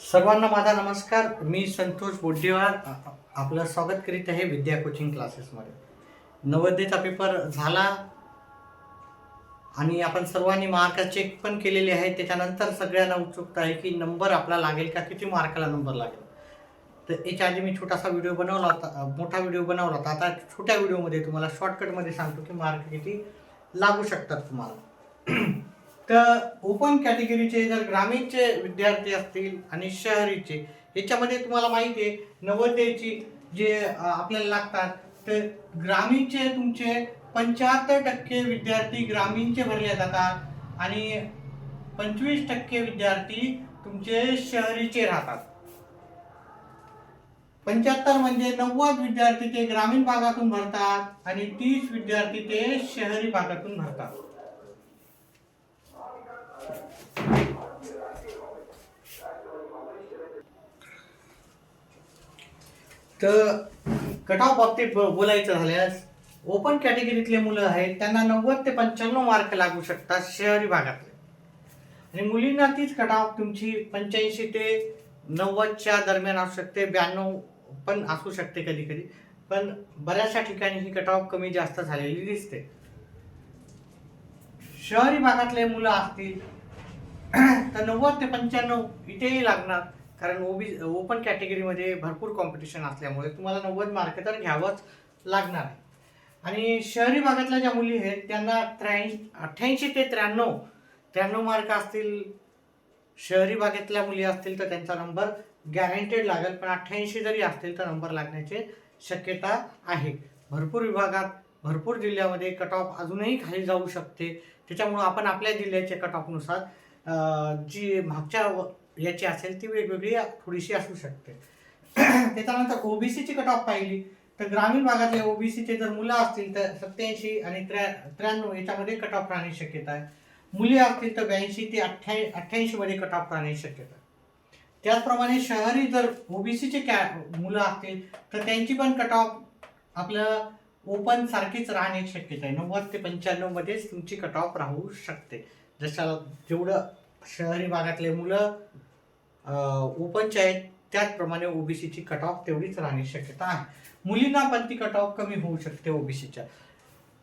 सर्वांना माझा नमस्कार. मी संतोष बोड्डेवार आपलं स्वागत करीत आहे विद्या कोचिंग क्लासेसमध्ये. नवोदयचा पेपर झाला आणि आपण सर्वांनी मार्क चेक पण केलेले आहेत. त्याच्यानंतर सगळ्यांना उत्सुकता आहे की नंबर आपला लागेल का, किती मार्काला नंबर लागेल. तर याच्या आधी मी छोटासा व्हिडिओ बनवला होता, मोठा व्हिडिओ बनवला होता. आता छोट्या व्हिडिओमध्ये तुम्हाला शॉर्टकटमध्ये सांगतो की मार्क किती लागू शकतात तुम्हाला. तर ओपन कॅटेगरीचे जर ग्रामीणचे विद्यार्थी असतील आणि शहरीचे, याच्यामध्ये तुम्हाला माहिती आहे नवोदयची जे आपल्याला लागतात, तर ग्रामीणचे तुमचे 75% विद्यार्थी ग्रामीणचे भरले जातात आणि 25% विद्यार्थी तुमचे शहरीचे राहतात. 75 म्हणजे 90 विद्यार्थी ते ग्रामीण भागातून भरतात आणि 30 विद्यार्थी ते शहरी भागातून भरतात. तर कट ऑफ बाबतीत बोलायचं झाल्यास, ओपन कॅटेगरीतले मुलं आहेत त्यांना 90 ते 95 मार्क लागू शकतात शहरी भागातले, आणि मुलींना तीच कट ऑफ तुमची 85 ते 90च्या दरम्यान असू शकते, 92 पण असू शकते कधी कधी, पण बऱ्याचशा ठिकाणी ही कट ऑफ कमी जास्त झालेली दिसते. शहरी भागातले मुलं असतील तर 90 ते 95 इथेही लागणार, कारण ओपन कॅटेगरीमध्ये भरपूर कॉम्पिटिशन असल्यामुळे तुम्हाला 90 मार्क तर घ्यावंच लागणार आहे. आणि शहरी भागातल्या ज्या मुली आहेत त्यांना 88 ते 93 मार्क असतील. शहरी भागातल्या मुली असतील तर त्यांचा नंबर गॅरंटेड लागेल, पण 88 जरी असतील तर नंबर लागण्याची शक्यता आहे. भरपूर विभागात, भरपूर जिल्ह्यामध्ये कट ऑफ अजूनही खाली जाऊ शकते. त्याच्यामुळं आपण आपल्या जिल्ह्याच्या कट ऑफनुसार जी मागच्या याची असेल ती वेगवेगळी थोडीशी असू शकते. त्याच्यानंतर ओबीसीची कट ऑफ पाहिली तर ग्रामीण भागातले ओबीसीचे जर मुलं असतील तर 87 आणि 93 याच्यामध्ये कट ऑफ राहण्याची शक्यता आहे. मुली असतील तर 82 ते 88 मध्ये कट ऑफ राहण्याची शक्यता आहे. त्याचप्रमाणे शहरी जर ओबीसीचे मुलं असतील तर त्यांची पण कट ऑफ आपलं ओपन सारखीच राहण्याची शक्यता आहे. 90 ते 95 मध्येच तुमची कट ऑफ राहू शकते. जेवढं शहरी भागातले मुलं ओपनचे आहेत त्याचप्रमाणे ओबीसीची कट ऑफ तेवढीच राहण्याची शक्यता आहे. मुलींना पण ती कट ऑफ कमी होऊ शकते. ओबीसीच्या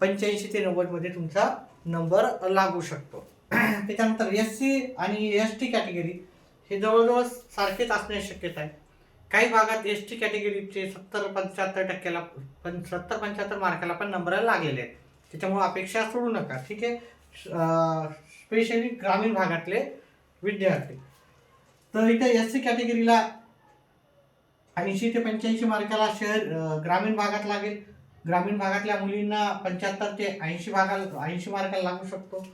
85 ते 90 मध्ये तुमचा नंबर लागू शकतो. त्याच्यानंतर एससी आणि एसटी कॅटेगरी हे जवळजवळ सारखेच असण्याची शक्यता आहे. काही भागात एसटी कॅटेगरीचे 70-75% 70-75 मार्काला पण नंबर लागलेले आहेत. त्याच्यामुळे अपेक्षा सोडू नका, ठीक आहे. स्पेशली ग्रामीण भागातले विद्यार्थी. तर इथे एससी कॅटेगरीला 80 ते 85 मार्काला ग्रामीण भागात लागेल. ग्रामीण भागातल्या मुलींना 75 ते 80 मार्काला लागू शकतो.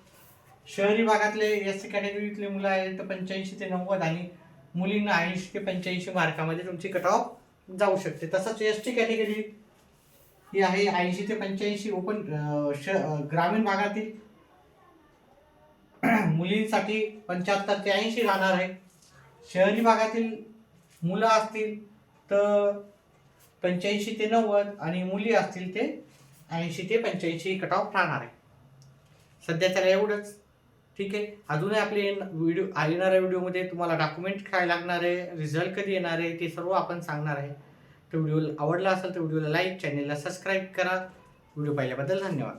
शहरी भागातले एससी कॅटेगरीतले मुलं आहेत तर 85 ते 90 आणि मुलींना 80 ते 85 मार्कामध्ये तुमची कट ऑफ जाऊ शकते. तसंच एसटी कॅटेगरी ही आहे 80 ते 85 ओपन ग्रामीण भागातील मुलींसाठी 75 ते 80 राहणार आहे. शहरी भागातील मुलं असतील तर 85 ते 90 आणि मुली असतील ते 80 ते 85 कट ऑफ राहणार आहे. सध्या त्याला एवढंच, ठीक आहे. अजूनही आपले येणाऱ्या व्हिडिओमध्ये तुम्हाला डॉक्युमेंट काय लागणार आहे, रिझल्ट कधी येणार आहे ते सर्व आपण सांगणार आहे. तर व्हिडिओ आवडला असेल तर व्हिडिओला लाईक, चॅनेलला सबस्क्राईब करा. व्हिडिओ पाहिल्याबद्दल धन्यवाद.